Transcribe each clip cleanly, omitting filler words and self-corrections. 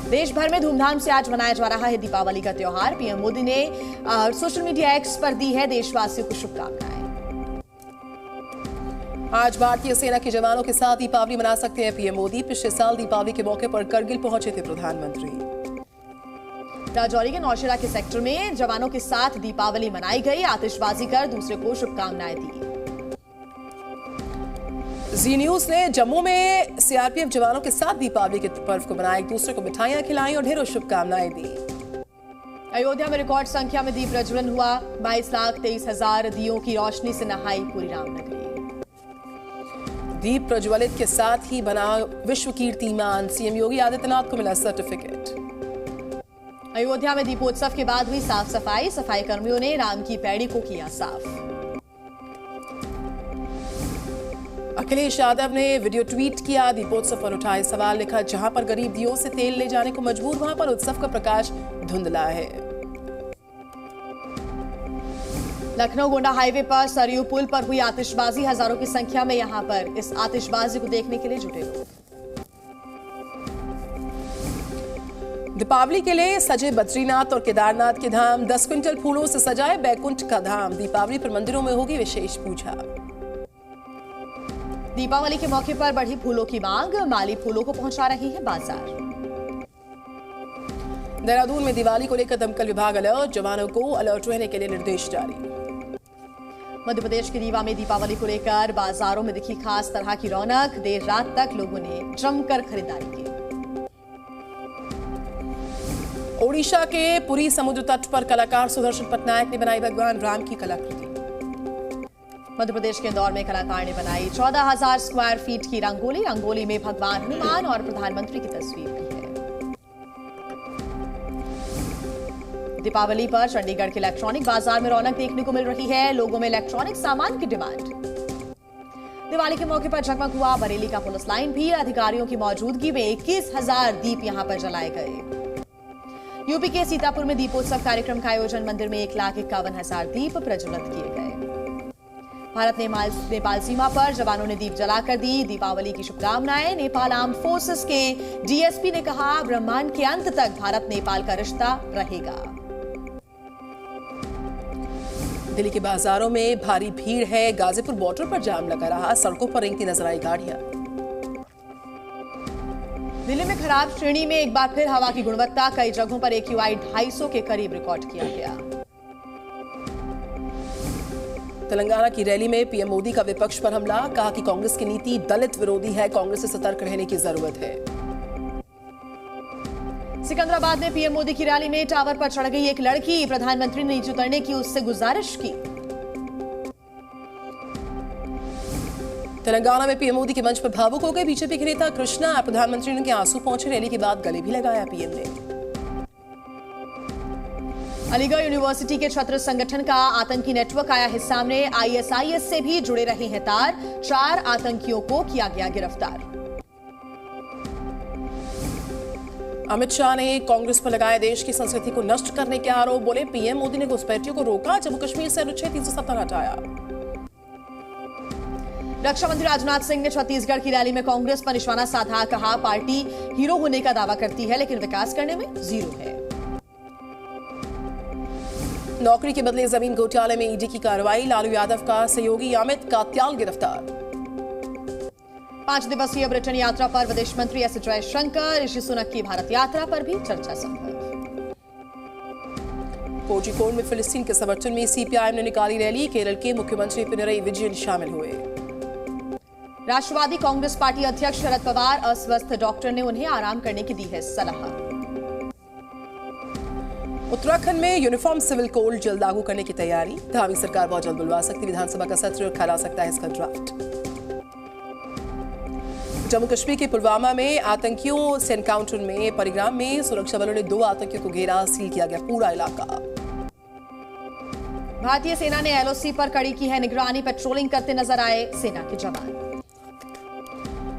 देश भर में धूमधाम से आज मनाया जा रहा है दीपावली का त्योहार। पीएम मोदी ने सोशल मीडिया एक्स पर दी है देशवासियों को शुभकामनाएं। आज भारतीय सेना के जवानों के साथ दीपावली मना सकते हैं पीएम मोदी। पिछले साल दीपावली के मौके पर करगिल पहुंचे थे प्रधानमंत्री। राजौरी के नौशेरा के सेक्टर में जवानों के साथ दीपावली मनाई गई। आतिशबाजी कर दूसरे को शुभकामनाएं दी। जी न्यूज ने जम्मू में सीआरपीएफ जवानों के साथ दीपावली के पर्व को मनाया। एक दूसरे को मिठाइयां खिलाई और ढेरों शुभकामनाएं दी। अयोध्या में रिकॉर्ड संख्या में दीप प्रज्वलन हुआ। 22,23,000 दियों की रोशनी से नहाई पूरी रामनगरी। दीप प्रज्वलित के साथ ही बना विश्व कीर्तिमान। सीएम योगी आदित्यनाथ को मिला सर्टिफिकेट। अयोध्या में दीपोत्सव के बाद हुई साफ सफाई। सफाई कर्मियों ने राम की पैड़ी को किया साफ। अखिलेश यादव ने वीडियो ट्वीट किया। दीपोत्सव पर उठाए सवाल। लिखा, जहां पर गरीब दियों से तेल ले जाने को मजबूर, वहां पर उत्सव का प्रकाश धुंधला है। लखनऊ गोंडा हाईवे पर सरयू पुल पर हुई आतिशबाजी। हजारों की संख्या में यहां पर इस आतिशबाजी को देखने के लिए जुटे लोग। दीपावली के लिए सजे बद्रीनाथ और केदारनाथ के धाम। 10 क्विंटल फूलों से सजाए बैकुंठ का धाम। दीपावली पर मंदिरों में होगी विशेष पूजा। दीपावली के मौके पर बढ़ी फूलों की मांग। माली फूलों को पहुंचा रही है बाजार। देहरादून में दिवाली को लेकर दमकल विभाग अलर्ट। जवानों को अलर्ट रहने के लिए निर्देश जारी। मध्य प्रदेश के रीवा में दीपावली को लेकर बाजारों में दिखी खास तरह की रौनक। देर रात तक लोगों ने जमकर खरीदारी की। ओडिशा के पुरी समुद्र तट पर कलाकार सुदर्शन पटनायक ने बनाई भगवान राम की कलाकृति। मध्य प्रदेश के इंदौर में कलाकार ने बनाई 14,000 स्क्वायर फीट की रंगोली। रंगोली में भगवान हनुमान और प्रधानमंत्री की तस्वीर भी है। दीपावली पर चंडीगढ़ के इलेक्ट्रॉनिक बाजार में रौनक देखने को मिल रही है। लोगों में इलेक्ट्रॉनिक सामान की डिमांड। दिवाली के मौके पर जगमग हुआ बरेली का पुलिस लाइन भी। अधिकारियों की मौजूदगी में 21,000 दीप यहां पर जलाए गए। यूपी के सीतापुर में दीपोत्सव कार्यक्रम का आयोजन। मंदिर में 1,51,000 दीप प्रज्वलित किए गए। भारत नेपाल सीमा पर जवानों ने दीप जलाकर दी दीपावली की शुभकामनाएं। नेपाल आर्म फोर्सेस के डीएसपी ने कहा, ब्रह्मांड के अंत तक भारत नेपाल का रिश्ता रहेगा। दिल्ली के बाजारों में भारी भीड़ है। गाजीपुर बॉर्डर पर जाम लगा रहा। सड़कों पर रेंगती नजर आई गाड़ियां। दिल्ली में खराब श्रेणी में एक बार फिर हवा की गुणवत्ता। कई जगहों पर AQI 250 के करीब रिकॉर्ड किया गया। तेलंगाना की रैली में पीएम मोदी का विपक्ष पर हमला। कहा कि कांग्रेस की नीति दलित विरोधी है। कांग्रेस से सतर्क रहने की जरूरत है। सिकंदराबाद में पीएम मोदी की रैली में टावर पर चढ़ गई एक लड़की। प्रधानमंत्री ने नीचे उतरने की उससे गुजारिश की। तेलंगाना में पीएम मोदी के मंच पर भावुक हो गए बीजेपी के नेता कृष्णा। प्रधानमंत्री ने आंसू पहुंचे। रैली के बाद गले भी लगाया पीएम ने। अलीगढ़ यूनिवर्सिटी के छात्र संगठन का आतंकी नेटवर्क आया है सामने। ISIS से भी जुड़े रहे हैं तार। 4 आतंकियों को किया गया गिरफ्तार। अमित शाह ने कांग्रेस पर लगाए देश की संस्कृति को नष्ट करने के आरोप। बोले, पीएम मोदी ने घुसपैठियों को रोका। जम्मू कश्मीर से अनुच्छेद 370 हटाया। रक्षा मंत्री राजनाथ सिंह ने छत्तीसगढ़ की रैली में कांग्रेस पर निशाना साधा। कहा, पार्टी हीरो होने का दावा करती है लेकिन विकास करने में जीरो है। नौकरी के बदले जमीन घोटाले में ईडी की कार्रवाई। लालू यादव का सहयोगी अमित कात्याल गिरफ्तार। 5 दिवसीय ब्रिटेन यात्रा पर विदेश मंत्री एस जयशंकर। ऋषि सुनक की भारत यात्रा पर भी चर्चा संभव। कोझिकोड में फिलिस्तीन के समर्थन में सीपीआईएम ने निकाली रैली। केरल के मुख्यमंत्री पिनरई विजयन शामिल हुए। राष्ट्रवादी कांग्रेस पार्टी अध्यक्ष शरद पवार अस्वस्थ डॉक्टर ने उन्हें आराम करने की दी है सलाह। उत्तराखंड में यूनिफॉर्म सिविल कोड जल्द लागू करने की तैयारी। धामी सरकार बहुत जल्द बुलवा सकती। विधानसभा का सत्र खिला सकता है इसका ड्राफ्ट। जम्मू कश्मीर के पुलवामा में आतंकियों से एनकाउंटर में परिग्राम में सुरक्षा बलों ने 2 आतंकियों को घेरा। सील किया गया पूरा इलाका। भारतीय सेना ने LOC पर कड़ी की है निगरानी। पेट्रोलिंग करते नजर आए सेना के जवान।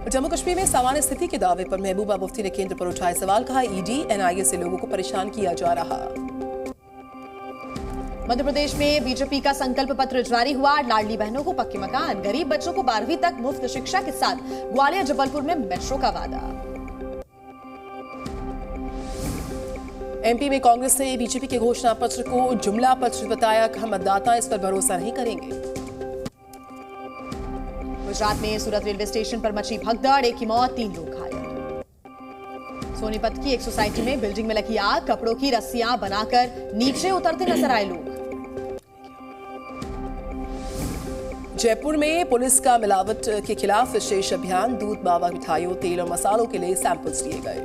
जम्मू कश्मीर में सामान्य स्थिति के दावे पर महबूबा मुफ्ती ने केंद्र पर उठाए सवाल। कहा, ED NIA से लोगों को परेशान किया जा रहा। मध्य प्रदेश में बीजेपी का संकल्प पत्र जारी हुआ। लाडली बहनों को पक्के मकान। गरीब बच्चों को 12वीं तक मुफ्त शिक्षा के साथ ग्वालियर जबलपुर में मेट्रो का वादा। एमपी में कांग्रेस ने बीजेपी के घोषणा पत्र को जुमला पत्र बताया, कहा मतदाता इस पर भरोसा नहीं करेंगे। गुजरात में सूरत रेलवे स्टेशन पर मची भगदड़, एक की मौत, 3 लोग घायल। सोनीपत की एक सोसाइटी में बिल्डिंग में लगी आग, कपड़ों की रस्सियां बनाकर नीचे उतरते नजर आए लोग। जयपुर में पुलिस का मिलावट के खिलाफ विशेष अभियान, दूध, मावा, मिठाइयों, तेल और मसालों के लिए सैंपल्स लिए गए।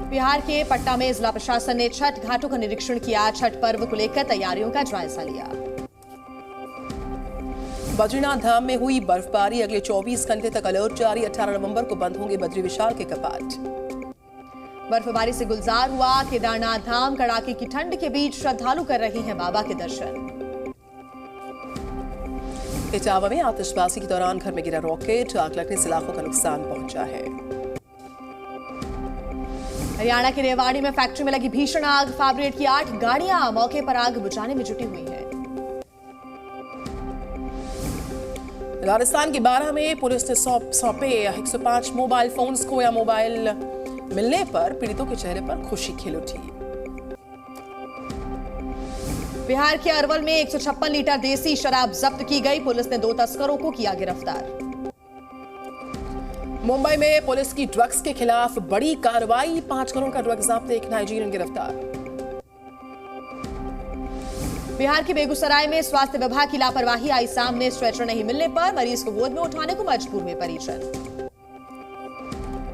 बिहार के पटना में जिला प्रशासन ने छठ घाटों का निरीक्षण किया, छठ पर्व को लेकर तैयारियों का जायजा लिया। बद्रीनाथ धाम में हुई बर्फबारी, अगले 24 घंटे तक अलर्ट जारी, 18 नवंबर को बंद होंगे बद्री विशाल के कपाट। बर्फबारी से गुलजार हुआ केदारनाथ धाम, कड़ाके की ठंड के बीच श्रद्धालु कर रहे हैं बाबा के दर्शन। इटावा में आतिशबाजी के दौरान घर में गिरा रॉकेट, आग लगने से लाखों का नुकसान पहुंचा है। हरियाणा के रेवाड़ी में फैक्ट्री में लगी भीषण आग, फायरब्रिगेड की 8 गाड़ियां मौके पर आग बुझाने में जुटी हुई हैं। राजस्थान के बारां में पुलिस ने सौंपे 105 मोबाइल फोन्स को, या मोबाइल मिलने पर पीड़ितों के चेहरे पर खुशी खिल उठी। बिहार के अरवल में 156 लीटर देसी शराब जब्त की गई, पुलिस ने 2 तस्करों को किया गिरफ्तार। मुंबई में पुलिस की ड्रग्स के खिलाफ बड़ी कार्रवाई, 5 करोड़ का ड्रग्स जब्त, एक नाइजीरियन गिरफ्तार। बिहार के बेगूसराय में स्वास्थ्य विभाग की लापरवाही आई सामने, स्ट्रेचर नहीं मिलने पर मरीज को गोद में उठाने को मजबूर हुए परिजन।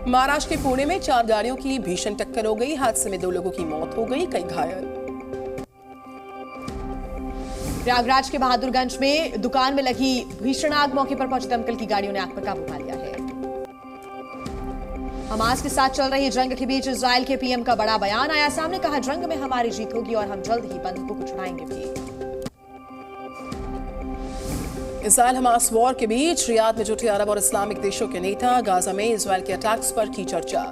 महाराष्ट्र के पुणे में 4 गाड़ियों की भीषण टक्कर हो गई, हादसे में 2 लोगों की मौत हो गई, कई घायल। प्रयागराज के बहादुरगंज में दुकान में लगी भीषण आग, मौके पर पहुंची दमकल की गाड़ियों ने आग पर काबू पा लिया है। हमास के साथ चल रही जंग के बीच इजराइल के पीएम का बड़ा बयान आया सामने, कहा जंग में हमारी जीत होगी और हम जल्द ही बंधकों को छुड़ाएंगे भी। इजराइल हमास वॉर के बीच रियाद में जुटे अरब और इस्लामिक देशों के नेता, गाजा में इजराइल के अटैक्स पर की चर्चा।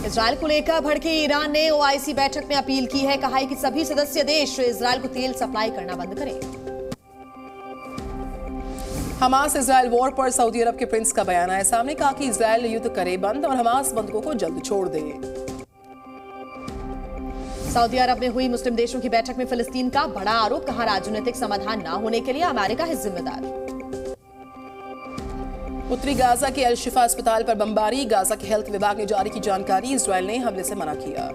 इजराइल को लेकर भड़के ईरान ने ओआईसी बैठक में अपील की है, कहा है कि सभी सदस्य देश इजराइल को तेल सप्लाई करना बंद करें। हमास इजराइल वॉर पर सऊदी अरब के प्रिंस का बयान आया सामने, कहा कि इजराइल युद्ध करे बंद और हमास बंधकों को जल्द छोड़ दे। सऊदी अरब में हुई मुस्लिम देशों की बैठक में फिलिस्तीन का बड़ा आरोप, कहा राजनीतिक समाधान न होने के लिए अमेरिका है जिम्मेदार। उत्तरी गाजा के अल शिफा अस्पताल पर बमबारी, गाजा के हेल्थ विभाग ने जारी की जानकारी, इजराइल ने हमले से मना किया।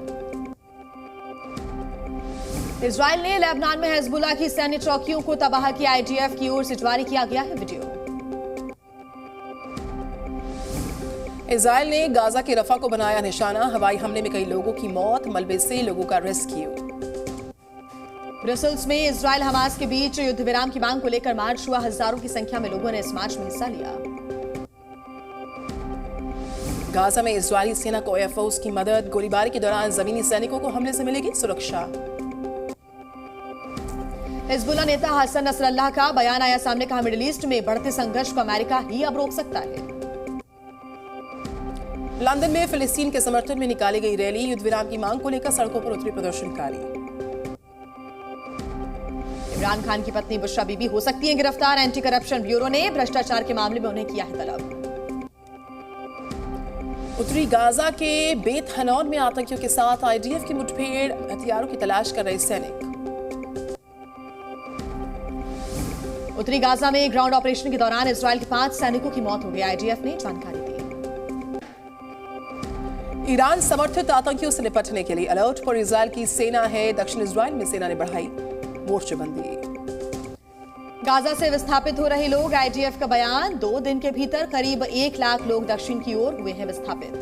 इजराइल ने लेबनान में हिजबुल्लाह की सैन्य चौकियों को तबाह किया, आईडीएफ की ओर से जारी किया गया है वीडियो। इजराइल ने गाजा के रफा को बनाया निशाना, हवाई हमले में कई लोगों की मौत, मलबे से लोगों का रेस्क्यू। ब्रसेल्स में इजराइल हमास के बीच युद्ध विराम की मांग को लेकर मार्च हुआ, हजारों की संख्या में लोगों ने इस मार्च में हिस्सा लिया। गाजा में इजरायली सेना को एयरफोर्स की मदद, गोलीबारी के दौरान जमीनी सैनिकों को हमले से मिलेगी सुरक्षा। हिजबुल्लाह नेता हसन नसरल्लाह का बयान आया सामने, कहा मिडिल ईस्ट में बढ़ते संघर्ष को अमेरिका ही अब रोक सकता है। लंदन में फिलिस्तीन के समर्थन में निकाली गई रैली, युद्ध विराम की मांग को लेकर सड़कों पर उतरे प्रदर्शनकारी। इमरान खान की पत्नी बुशरा बीबी हो सकती है गिरफ्तार, एंटी करप्शन ब्यूरो ने भ्रष्टाचार के मामले में उन्हें किया है तलब। उत्तरी गाजा के बेत हनौन में आतंकियों के साथ आईडीएफ की मुठभेड़, हथियारों की तलाश कर रहे सैनिक। उत्तरी गाजा में ग्राउंड ऑपरेशन के दौरान इजराइल के 5 सैनिकों की मौत हो गई, आईडीएफ ने जानकारी दी। ईरान समर्थित आतंकियों से निपटने के लिए अलर्ट पर इजराइल की सेना है, दक्षिण इजराइल में सेना ने बढ़ाई मोर्चेबंदी। गाजा से विस्थापित हो रहे लोग, आईडीएफ का बयान, 2 दिन के भीतर करीब 1 लाख लोग दक्षिण की ओर हुए हैं विस्थापित।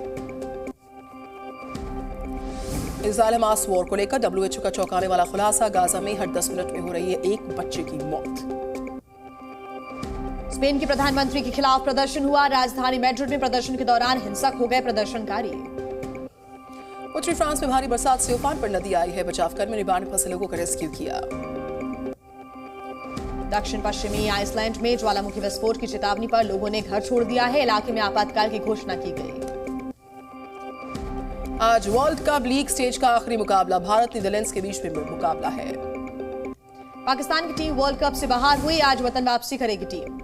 इजराइल हमास वॉर को लेकर डब्ल्यूएचओ का चौंकाने वाला खुलासा, गाजा में हर 10 मिनट में हो रही है एक बच्चे की मौत। स्पेन के प्रधानमंत्री के खिलाफ प्रदर्शन हुआ, राजधानी मैड्रिड में प्रदर्शन के दौरान हिंसक हो गए प्रदर्शनकारी। उत्तरी फ्रांस में भारी बरसात से उफान पर नदी आई है, बचाव कर्मियों ने बाढ़ में फंसे लोगों का रेस्क्यू किया। दक्षिण पश्चिमी आइसलैंड में ज्वालामुखी विस्फोट की चेतावनी पर लोगों ने घर छोड़ दिया है, इलाके में आपातकाल की घोषणा की गई। आज वर्ल्ड कप लीग स्टेज का आखिरी मुकाबला, भारत नीदरलैंड्स के बीच में मुकाबला है। पाकिस्तान की टीम वर्ल्ड कप से बाहर हुई, आज वतन वापसी करेगी टीम।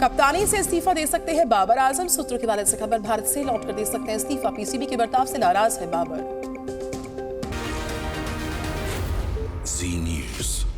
कप्तानी से इस्तीफा दे सकते हैं बाबर आजम। सूत्रों की मदद से खबर, भारत से लौट कर दे सकते हैं इस्तीफा। पीसीबी के बर्ताव से नाराज है बाबर। Zee News.